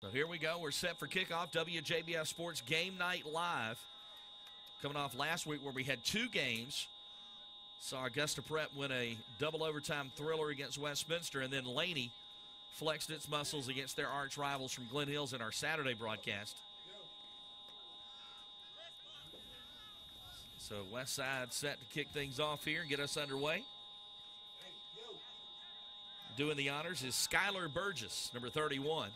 So here we go. We're set for kickoff. WJBF Sports Game Night Live. Coming off last week where we had two games. Saw Augusta Prep win a double overtime thriller against Westminster, and then Laney flexed its muscles against their arch rivals from Glen Hills in our Saturday broadcast. So Westside set to kick things off here and get us underway. Doing the honors is Skylar Burgess, number 31.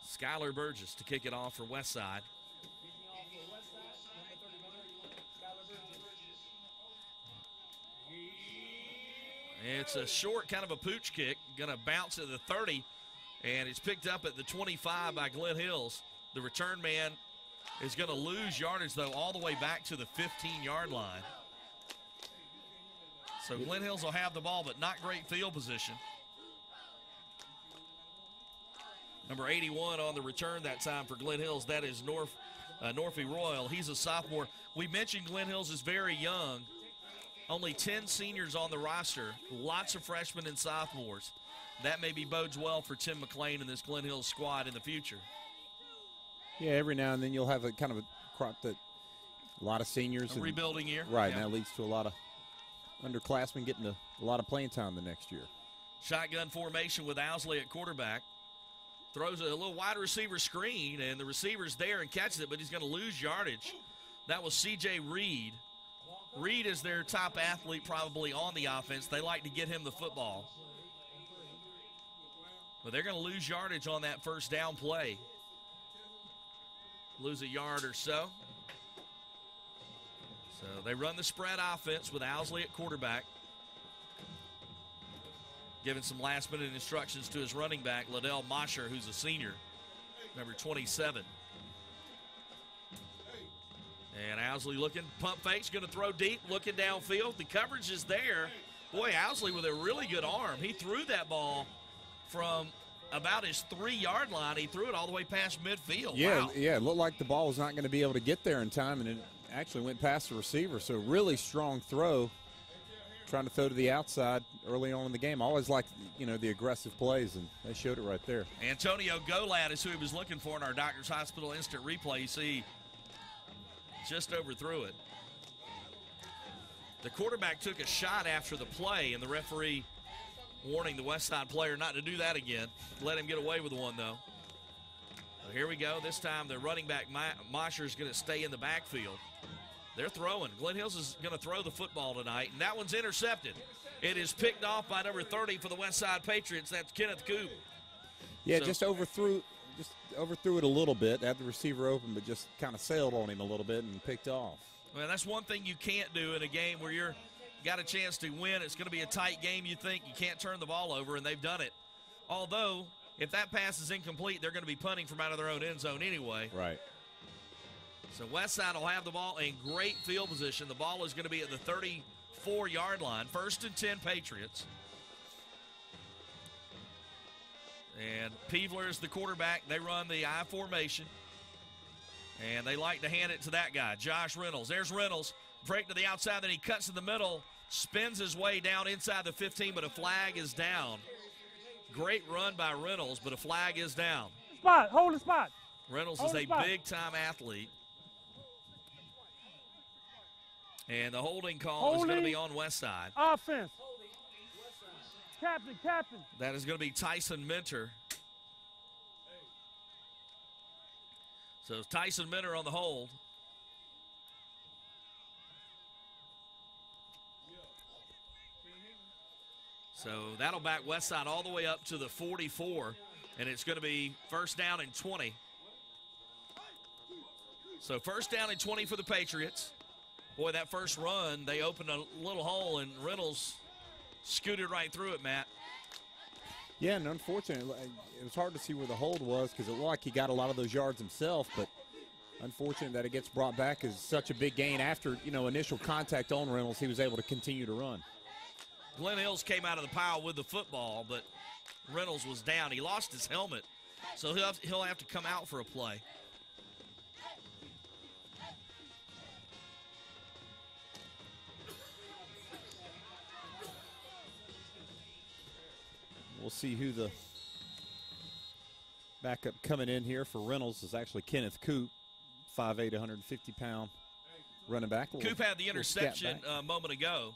Skylar Burgess to kick it off for Westside. It's a short, kind of a pooch kick. Going to bounce at the 30, and it's picked up at the 25 by Glen Hills. The return man is going to lose yardage, though, all the way back to the 15-yard line. So Glen Hills will have the ball, but not great field position. Number 81 on the return that time for Glen Hills. That is Norfie Royal. He's a sophomore. We mentioned Glen Hills is very young. Only 10 seniors on the roster. Lots of freshmen and sophomores. That maybe bodes well for Tim McLean and this Glen Hills squad in the future. Yeah, every now and then you'll have a kind of a crop that a lot of seniors. A rebuilding year. Right, yeah. And that leads to a lot of underclassmen getting a lot of playing time the next year. Shotgun formation with Owsley at quarterback. Throws a little wide receiver screen, and the receiver's there and catches it, but he's going to lose yardage. That was C.J. Reed. Reed is their top athlete probably on the offense. They like to get him the football. But they're going to lose yardage on that first down play. Lose a yard or so. So they run the spread offense with Owsley at quarterback. Giving some last-minute instructions to his running back, Liddell Mosher, who's a senior, number 27. And Owsley looking, pump fakes, going to throw deep, looking downfield. The coverage is there. Boy, Owsley with a really good arm. He threw that ball from about his 3-yard line. He threw it all the way past midfield. Yeah, wow. Yeah, it looked like the ball was not going to be able to get there in time, and it actually went past the receiver. So really strong throw. Trying to throw to the outside early on in the game. I always like, the aggressive plays, and they showed it right there. Antonio Golad is who he was looking for in our Doctors Hospital instant replay. You see, just overthrew it. The quarterback took a shot after the play, and the referee warning the Westside player not to do that again. Let him get away with one, though. So here we go. This time the running back, Mosher, is going to stay in the backfield. They're throwing. Glen Hills is going to throw the football tonight, and that one's intercepted. It is picked off by number 30 for the Westside Patriots. That's Kenneth Coop. Yeah, so, just overthrew it a little bit. Had the receiver open, but just kind of sailed on him a little bit and picked off. Well, that's one thing you can't do in a game where you're got a chance to win. It's going to be a tight game. You think you can't turn the ball over, and they've done it. Although, if that pass is incomplete, they're going to be punting from out of their own end zone anyway. Right. So Westside will have the ball in great field position. The ball is going to be at the 34-yard line. 1st and 10 Patriots. And Peevler is the quarterback. They run the I formation. And they like to hand it to that guy, Josh Reynolds. There's Reynolds. Break to the outside, then he cuts in the middle. Spins his way down inside the 15, but a flag is down. Great run by Reynolds, but a flag is down. Spot, hold the spot. Reynolds is a big-time athlete. And the holding call is going to be on Westside. Offense. Captain. That is going to be Tyson Minter. So Tyson Minter on the hold. So that'll back Westside all the way up to the 44. And it's going to be 1st down and 20. So 1st down and 20 for the Patriots. Boy, that first run, they opened a little hole, and Reynolds scooted right through it, Matt. Yeah, and unfortunately, it was hard to see where the hold was because it looked like he got a lot of those yards himself, but unfortunate that it gets brought back as such a big gain. After, initial contact on Reynolds, he was able to continue to run. Glen Hills came out of the pile with the football, but Reynolds was down. He lost his helmet, so he'll have to come out for a play. We'll see who the Backup coming in here for Reynolds is actually Kenneth Coop, 5'8", 150-pound running back. Coop had the interception a moment ago.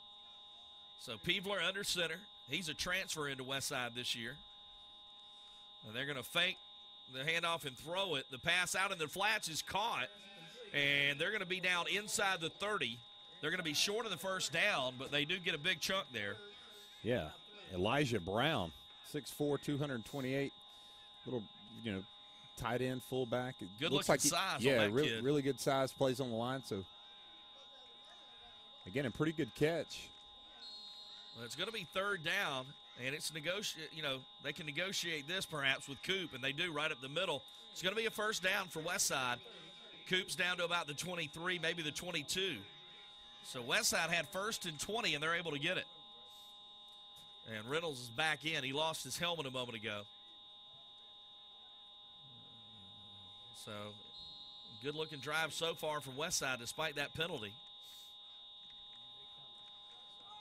So Peevler under center. He's a transfer into Westside this year. And they're going to fake the handoff and throw it. The pass out in the flats is caught, and they're going to be down inside the 30. They're going to be short of the first down, but they do get a big chunk there. Yeah, Elijah Brown, 6'4", 228, little, tight end, fullback. Good looking size on that kid. Really good size, plays on the line. So, again, a pretty good catch. Well, it's going to be third down, and it's they can negotiate this perhaps with Coop, and they do right up the middle. It's going to be a first down for Westside. Coop's down to about the 23, maybe the 22. So Westside had first and 20, and they're able to get it. And Reynolds is back in. He lost his helmet a moment ago. So good-looking drive so far from Westside despite that penalty.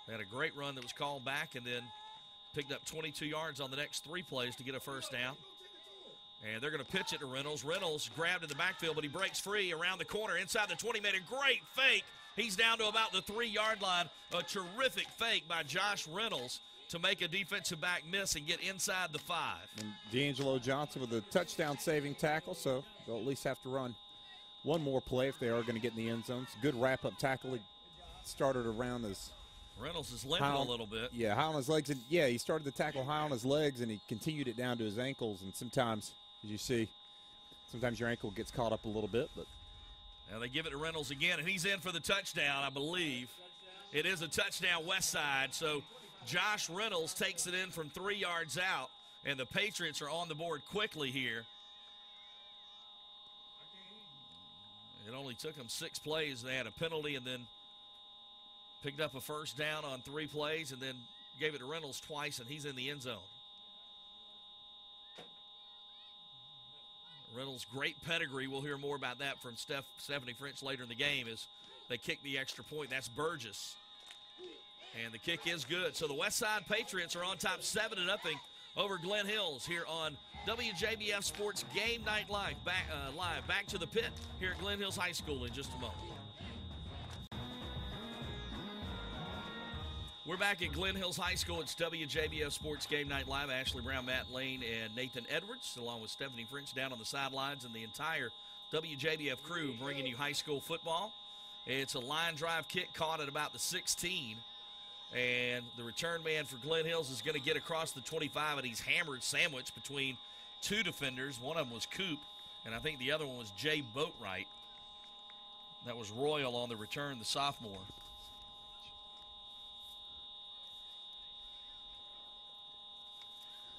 They had a great run that was called back and then picked up 22 yards on the next 3 plays to get a first down. And they're going to pitch it to Reynolds. Reynolds grabbed in the backfield, but he breaks free around the corner inside the 20, made a great fake. He's down to about the 3-yard line. A terrific fake by Josh Reynolds to make a defensive back miss and get inside the 5. And D'Angelo Johnson with a touchdown-saving tackle, so they'll at least have to run one more play if they are going to get in the end zone. It's a good wrap-up tackle. He started around his Reynolds is limping a little bit. Yeah, high on his legs. And yeah, he started the tackle high on his legs, and he continued it down to his ankles. And sometimes, as you see, sometimes your ankle gets caught up a little bit. But now they give it to Reynolds again, and he's in for the touchdown, I believe. It is a touchdown Westside. So Josh Reynolds takes it in from 3 yards out, and the Patriots are on the board quickly here. It only took them 6 plays. They had a penalty and then picked up a first down on 3 plays and then gave it to Reynolds twice, and he's in the end zone. Reynolds' great pedigree. We'll hear more about that from Stephanie French later in the game as they kick the extra point. That's Burgess. And the kick is good. So the Westside Patriots are on top 7-0 over Glen Hills here on WJBF Sports Game Night Live. Back to the pit here at Glen Hills High School in just a moment. We're back at Glen Hills High School. It's WJBF Sports Game Night Live. Ashley Brown, Matt Lane, and Nathan Edwards, along with Stephanie French down on the sidelines, and the entire WJBF crew bringing you high school football. It's a line drive kick caught at about the 16, and the return man for Glen Hills is going to get across the 25, and he's hammered sandwiched between 2 defenders. One of them was Coop, and I think the other one was Jay Boatwright. That was Royal on the return, the sophomore.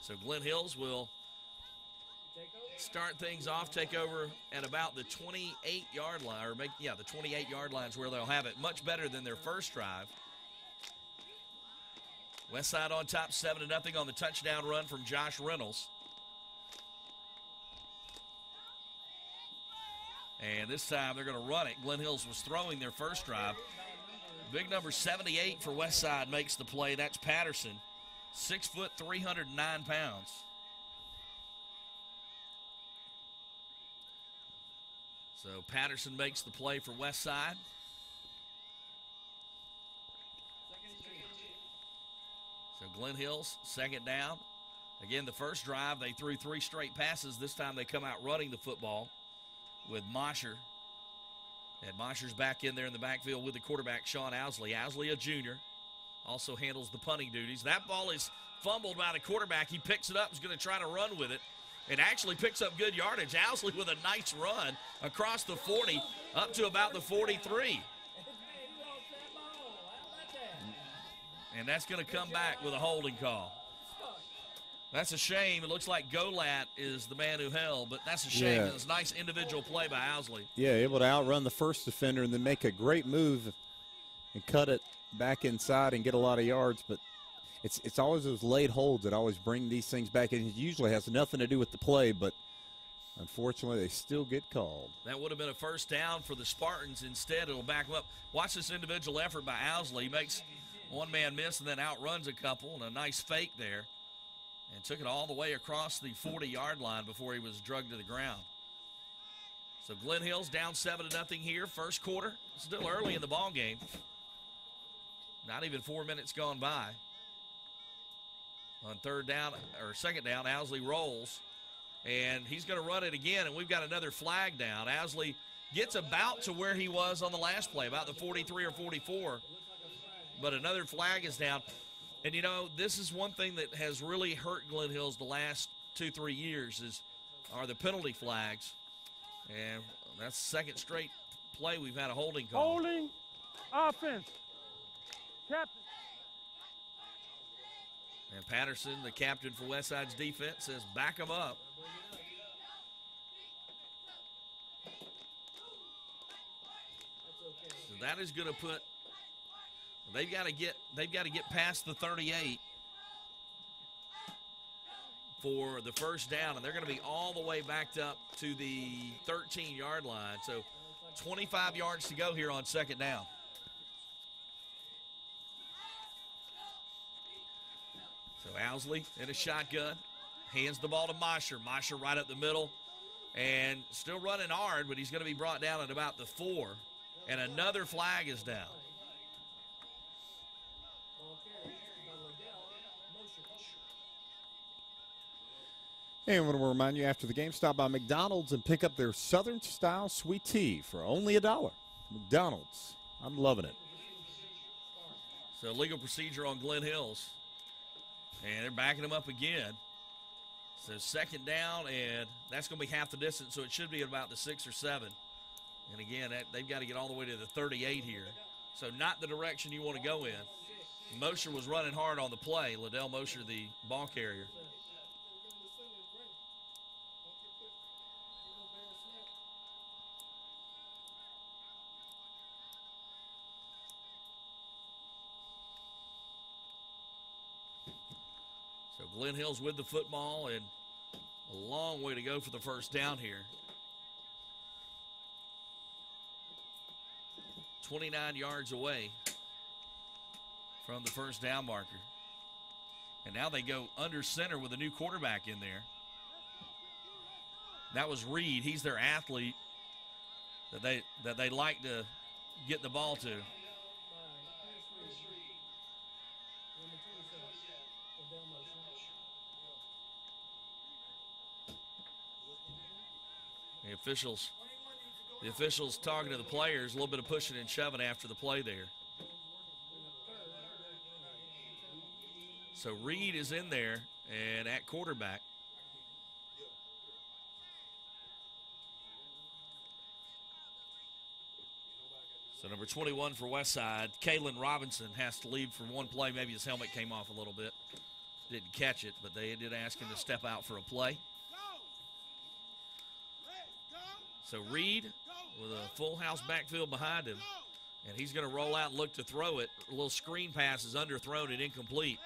So Glen Hills will start things off, take over at about the 28-yard line, or the 28-yard line is where they'll have it. Much better than their first drive. Westside on top, 7-0 on the touchdown run from Josh Reynolds. And this time they're going to run it. Glen Hills was throwing their first drive. Big number 78 for Westside makes the play. That's Patterson. 6 foot, 309 pounds. So Patterson makes the play for Westside. So Glen Hills, second down. Again, the first drive, they threw 3 straight passes. This time they come out running the football with Mosher. And Mosher's back in there in the backfield with the quarterback, Sean Owsley. Owsley, a junior. Also handles the punting duties. That ball is fumbled by the quarterback. He picks it up, is going to try to run with it. It actually picks up good yardage. Owsley with a nice run across the 40 up to about the 43. And that's going to come back with a holding call. That's a shame. It looks like Golat is the man who held, but that's a shame. Yeah. It was a nice individual play by Owsley. Yeah, able to outrun the first defender and then make a great move and cut it back inside and get a lot of yards. But it's always those late holds that always bring these things back. And it usually has nothing to do with the play, but unfortunately they still get called. That would have been a first down for the Spartans. Instead, it'll back them up. Watch this individual effort by Owsley. He makes one man miss and then outruns a couple, and a nice fake there. and took it all the way across the 40-yard line before he was drugged to the ground. So Glen Hill's down 7-0 here, first quarter. Still early in the ball game. Not even 4 minutes gone by. On second down, Owsley rolls, and he's going to run it again, and we've got another flag down. Owsley gets about to where he was on the last play, about the 43 or 44, but another flag is down. And, you know, this is one thing that has really hurt Glen Hills the last 2-3 years are the penalty flags. And that's the second straight play we've had a holding call. Holding offense. Captain. And Patterson, the captain for Westside's defense, says back them up. So that is going to put. They've got to get past the 38 for the first down, and they're going to be all the way backed up to the 13-yard line. So 25 yards to go here on second down. So Owsley in a shotgun, hands the ball to Mosher. Mosher right up the middle, and still running hard, but he's going to be brought down at about the 4, and another flag is down. And I want to remind you, after the game, stop by McDonald's and pick up their Southern-style sweet tea for only $1. McDonald's. I'm loving it. So legal procedure on Glen Hills. And they're backing him up again. So second down, and that's going to be half the distance, so it should be about the 6 or 7. And again, they've got to get all the way to the 38 here. So not the direction you want to go in. Mosher was running hard on the play. Liddell Mosher, the ball carrier. So Glen Hill's with the football, and a long way to go for the first down here. 29 yards away from the first down marker. And now they go under center with a new quarterback in there. That was Reed. He's their athlete that they like to get the ball to. The officials talking to the players, a little bit of pushing and shoving after the play there. So Reed is in there and at quarterback. So number 21 for Westside, Kalen Robinson, has to leave for one play. Maybe his helmet came off a little bit. Didn't catch it, but they did ask him to step out for a play. So Reed with a full house backfield behind him, and he's going to roll out and look to throw it. A little screen pass is underthrown and incomplete.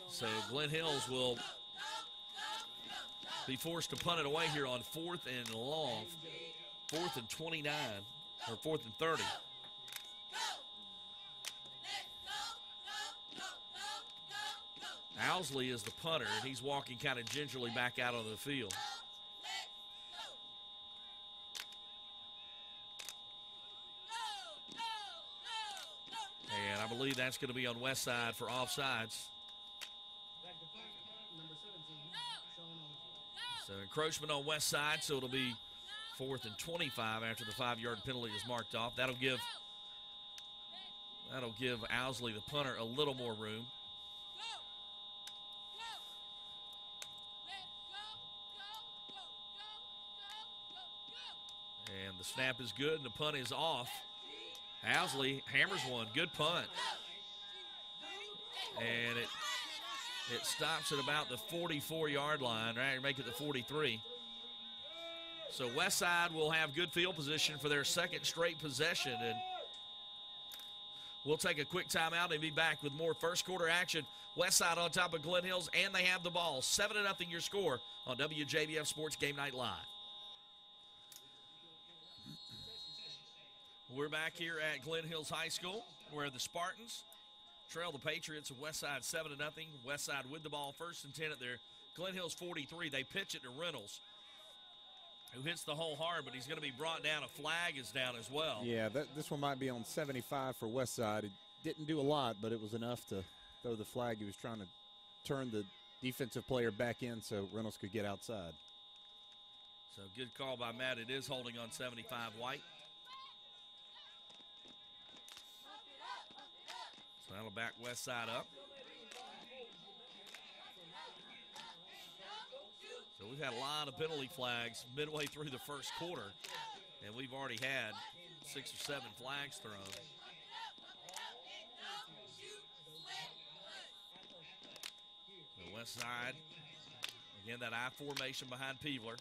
So Glen Hills will be forced to punt it away here on 4th and long, 4th and 29, or 4th and 30. Owsley is the punter, and he's walking kind of gingerly back out on the field. And I believe that's going to be on Westside for offsides. So encroachment on Westside, so it'll be 4th and 25 after the 5-yard penalty is marked off. That'll give Owsley, the punter, a little more room. And the snap is good, and the punt is off. Owsley hammers one. Good punt. And it stops at about the 44-yard line, right? Make it the 43. So Westside will have good field position for their second straight possession. And we'll take a quick timeout and be back with more first quarter action. Westside on top of Glen Hills, and they have the ball. 7-0 your score on WJBF Sports Game Night Live. We're back here at Glen Hills High School, where the Spartans trail the Patriots of Westside 7-0. Westside with the ball, 1st and 10 at their Glen Hill's 43. They pitch it to Reynolds, who hits the hole hard, but he's going to be brought down. A flag is down as well. Yeah, this one might be on 75 for Westside. It didn't do a lot, but it was enough to throw the flag. He was trying to turn the defensive player back in so Reynolds could get outside. So good call by Matt. It is holding on 75 White. So that'll back Westside up. So we've had a lot of penalty flags midway through the first quarter, and we've already had 6 or 7 flags thrown. The Westside, again, that I formation behind Peevler.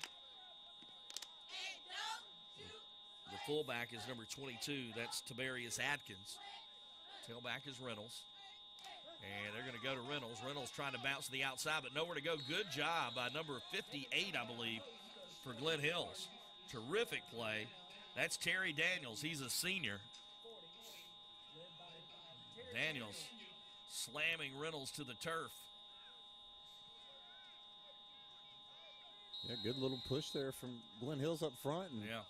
The fullback is number 22. That's Tiberius Atkins. Tailback is Reynolds. And they're going to go to Reynolds. Reynolds trying to bounce to the outside, but nowhere to go. Good job by number 58, I believe, for Glen Hills. Terrific play. That's Terry Daniels. He's a senior. Daniels slamming Reynolds to the turf. Yeah, good little push there from Glen Hills up front. And yeah.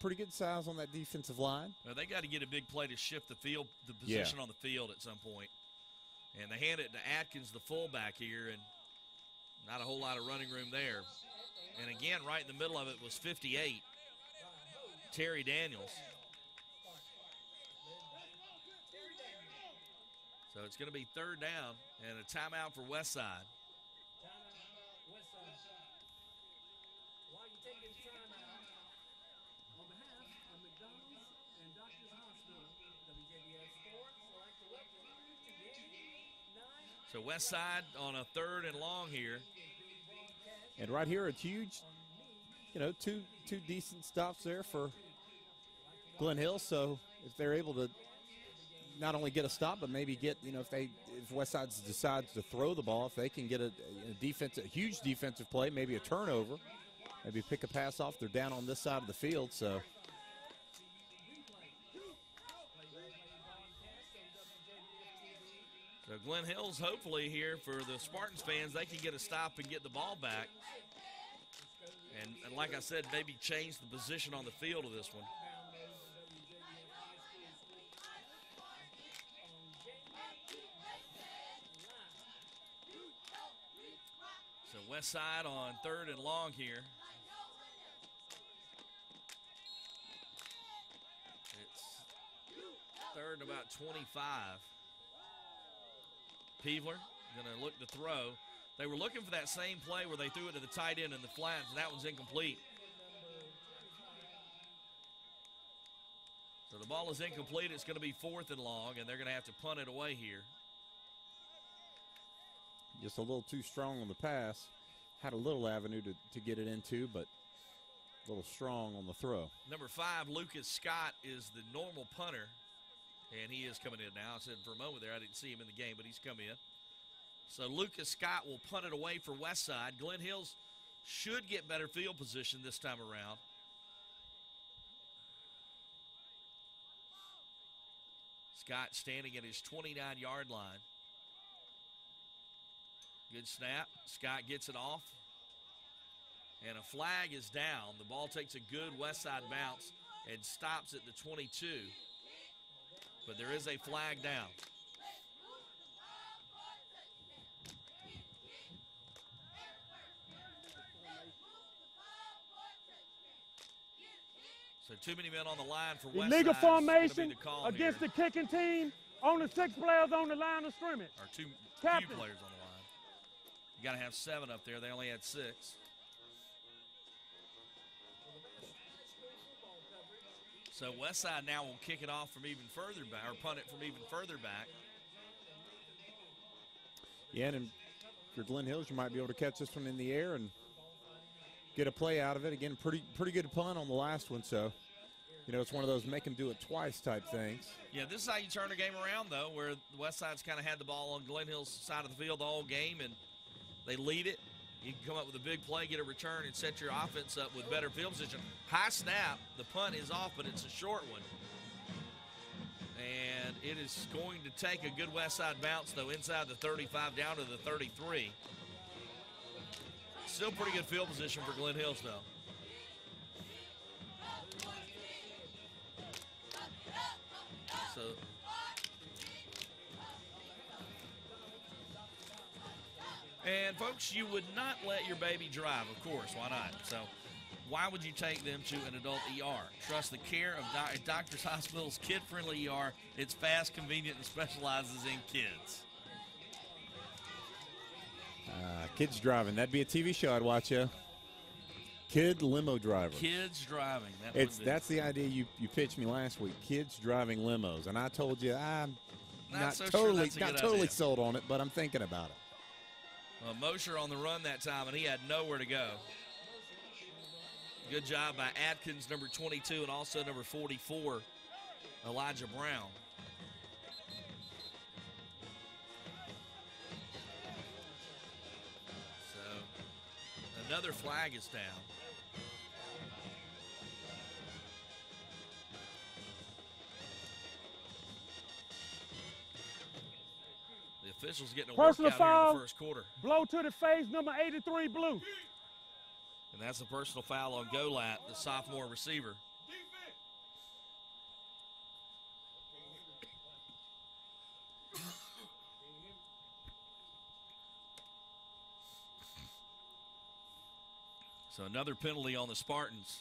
Pretty good size on that defensive line. Well, they got to get a big play to shift the position on the field at some point. And they hand it to Atkins, the fullback here, and not a whole lot of running room there. And again, right in the middle of it was 58, Terry Daniels. So it's going to be 3rd down and a timeout for Westside. So Westside on a 3rd and long here. And right here, it's huge, two decent stops there for Glen Hill. So if they're able to not only get a stop, but maybe get, if Westside decides to throw the ball, if they can get a huge defensive play, maybe a turnover, maybe pick a pass off, they're down on this side of the field. So Glen Hills, hopefully here for the Spartans fans, they can get a stop and get the ball back. And like I said, maybe change the position on the field of this one. So Westside on 3rd and long here. It's 3rd and about 25. Peevler going to look to throw. They were looking for that same play where they threw it to the tight end in the flats, and that one's incomplete. So the ball is incomplete. It's going to be 4th and long, and they're going to have to punt it away here. Just a little too strong on the pass. Had a little avenue to get it into, but a little strong on the throw. Number 5, Lucas Scott, is the normal punter. And he is coming in now. I said for a moment there I didn't see him in the game, but he's come in. So Lucas Scott will punt it away for Westside. Glen Hills should get better field position this time around. Scott standing at his 29-yard line. Good snap. Scott gets it off. And a flag is down. The ball takes a good Westside bounce and stops at the 22. But there is a flag down. So too many men on the line for Westside. Illegal formation here. against the kicking team. Only 6 players on the line of scrimmage. Or few Captain. players on the line. You got to have 7 up there. They only had 6. So Westside now will kick it off from even further back, or punt it from even further back. Yeah, and for Glen Hills, you might be able to catch this one in the air and get a play out of it. Again, pretty good punt on the last one, so it's one of those make them do it twice type things. Yeah, this is how you turn a game around, though, where the Westside's kind of had the ball on Glen Hill's side of the field the whole game, and they lead it. You can come up with a big play, get a return, and set your offense up with better field position. High snap. The punt is off, but it's a short one. And And it is going to take a good Westside bounce, though, inside the 35 down to the 33. Still pretty good field position for Glen Hills, though. So, and folks, you would not let your baby drive, of course. Why not? So, why would you take them to an adult ER? Trust the care of Doctors Hospital's kid-friendly ER. It's fast, convenient, and specializes in kids. Kids driving. That'd be a TV show I'd watch, yeah. Kid limo driver. Kids driving. That's the idea you pitched me last week. Kids driving limos, and I told you I'm not totally sold on it, but I'm thinking about it. Well, Mosher on the run that time, and he had nowhere to go. Good job by Atkins, number 22, and also number 44, Elijah Brown. So another flag is down. The officials getting a workout here in the first quarter. Blow to the face, number 83, blue. And that's a personal foul on Golat, the sophomore receiver. So another penalty on the Spartans.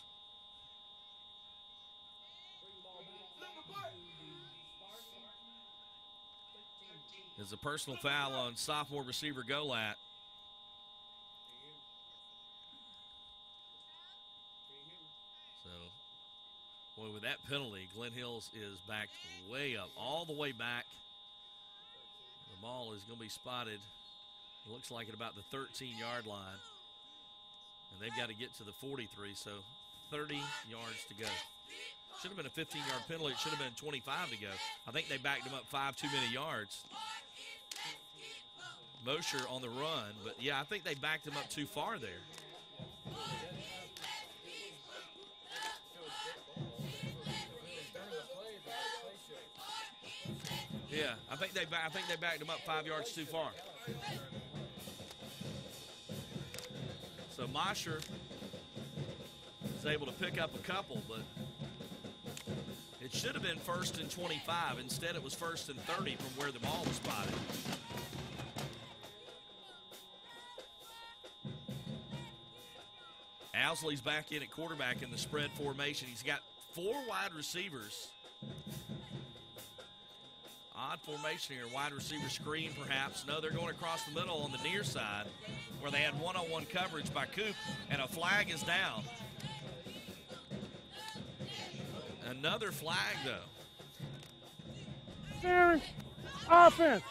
Is a personal foul on sophomore receiver Golat. So, boy, with that penalty, Glen Hills is backed way up, all the way back. The ball is going to be spotted, it looks like, at about the 13-yard line. And they've got to get to the 43, so 30 yards to go. Should have been a 15-yard penalty. It should have been 25 to go. I think they backed him up 5 too many yards. Mosher on the run, but yeah, I think they backed him up too far there. Yeah, I think they backed him up 5 yards too far. So Mosher is able to pick up a couple, but it should have been 1st and 25. Instead, it was 1st and 30 from where the ball was spotted. Owsley's back in at quarterback in the spread formation. He's got 4 wide receivers. Odd formation here. Wide receiver screen, perhaps. No, they're going across the middle on the near side where they had one-on-one coverage by Coop, and a flag is down. Another flag, though. Steering, offense.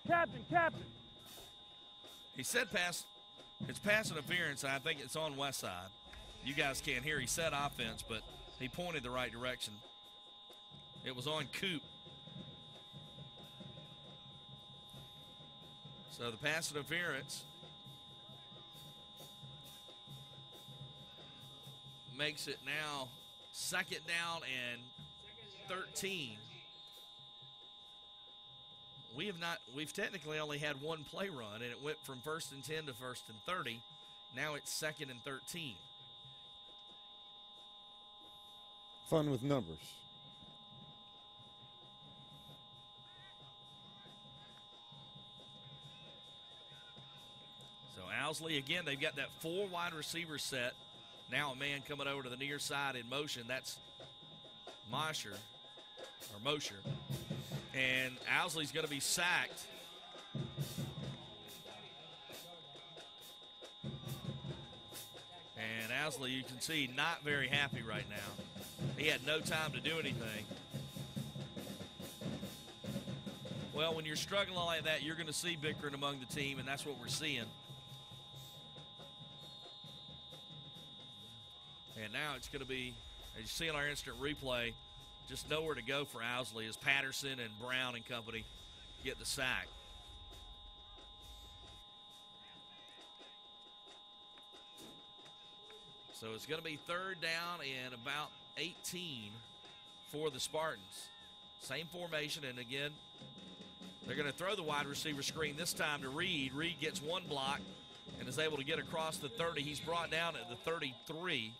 Captain. He said pass. It's pass interference, and I think it's on Westside. You guys can't hear. He said offense, but he pointed the right direction. It was on Coop. So the pass interference makes it now 2nd down and 13. We've technically only had one play run, and it went from 1st and 10 to 1st and 30. Now it's 2nd and 13. Fun with numbers. So Owsley, again, they've got that 4 wide receiver set. Now a man coming over to the near side in motion. That's Mosher. And Owsley's going to be sacked. And Owsley, you can see, not very happy right now. He had no time to do anything. Well, when you're struggling like that, you're going to see bickering among the team, and that's what we're seeing. And now it's going to be, as you see on our instant replay, just nowhere to go for Owsley as Patterson and Brown and company get the sack. So it's going to be 3rd down and about 18 for the Spartans. Same formation, and again, they're going to throw the wide receiver screen this time to Reed. Reed gets one block and is able to get across the 30. He's brought down at the 33.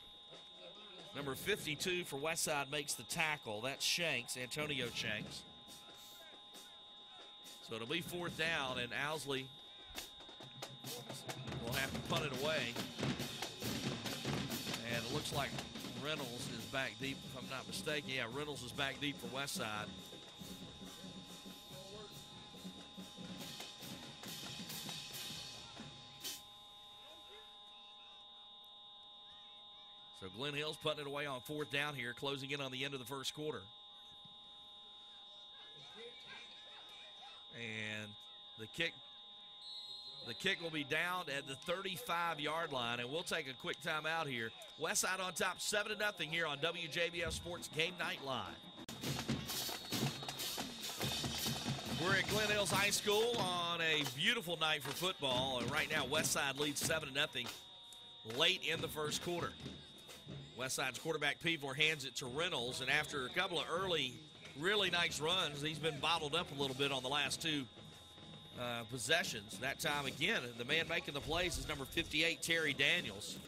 Number 52 for Westside makes the tackle. That's Shanks, Antonio Shanks. So it'll be fourth down, and Owsley will have to punt it away. And it looks like Reynolds is back deep, if I'm not mistaken. Yeah, Reynolds is back deep for Westside. So Glenn Hill's putting it away on fourth down here, closing in on the end of the first quarter. And the kick will be down at the 35-yard line, and we'll take a quick timeout here. Westside on top, 7-0 here on WJBF Sports Game Night Live. We're at Glen Hills High School on a beautiful night for football, and right now Westside leads 7-0 late in the first quarter. Westside's quarterback Peevler hands it to Reynolds, and after a couple of early, really nice runs, he's been bottled up a little bit on the last two possessions. That time again, the man making the plays is number 58, Terry Daniels.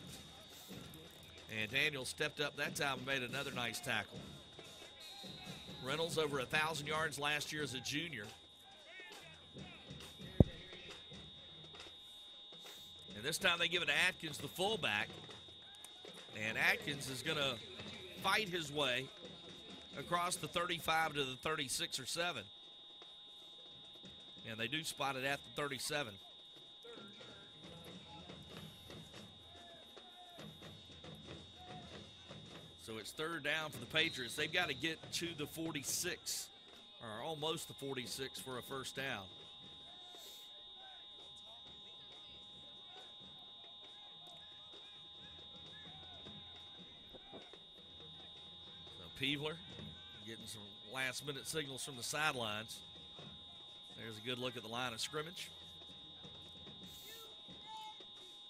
And Daniels stepped up that time and made another nice tackle. Reynolds over 1,000 yards last year as a junior. And this time they give it to Atkins, the fullback. And Atkins is going to fight his way across the 35 to the 36 or 7. And they do spot it at the 37. So it's third down for the Patriots. They've got to get to the 46, or almost the 46 for a first down. Peevler getting some last-minute signals from the sidelines. There's a good look at the line of scrimmage.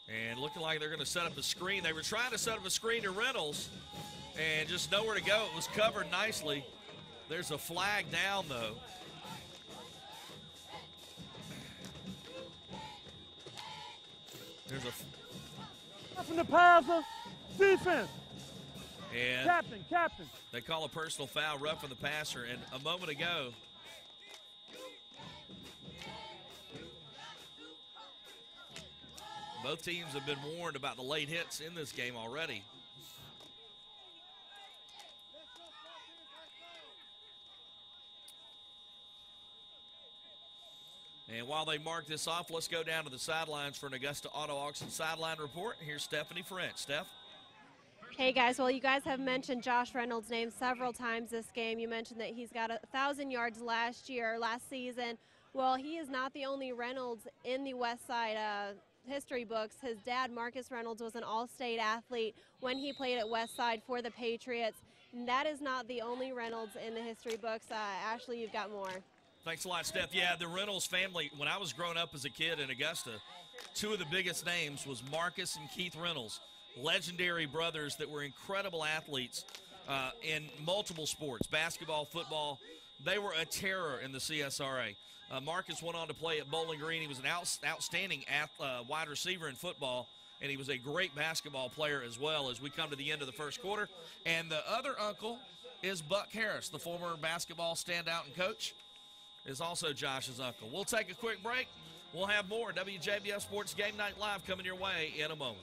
And looking like they're going to set up a screen. They were trying to set up a screen to Reynolds, and just nowhere to go. It was covered nicely. There's a flag down, though. There's a... From the passer, defense. And Captain. They call a personal foul, roughing the passer. And a moment ago, both teams have been warned about the late hits in this game already. And while they mark this off, let's go down to the sidelines for an Augusta Auto Auction sideline report. Here's Stephanie French. Steph? Hey guys, well you guys have mentioned Josh Reynolds' name several times this game. You mentioned that he's got 1,000 yards last season. Well, he is not the only Reynolds in the Westside history books. His dad, Marcus Reynolds, was an all-state athlete when he played at Westside for the Patriots. And that is not the only Reynolds in the history books. Ashley, you've got more. Thanks a lot, Steph. Yeah, the Reynolds family, when I was growing up as a kid in Augusta, two of the biggest names was Marcus and Keith Reynolds. Legendary brothers that were incredible athletes in multiple sports, basketball, football. They were a terror in the CSRA. Marcus went on to play at Bowling Green. He was an outstanding wide receiver in football, and he was a great basketball player as well as we come to the end of the first quarter. And the other uncle is Buck Harris, the former basketball standout and coach, is also Josh's uncle. We'll take a quick break. We'll have more WJBF Sports Game Night Live coming your way in a moment.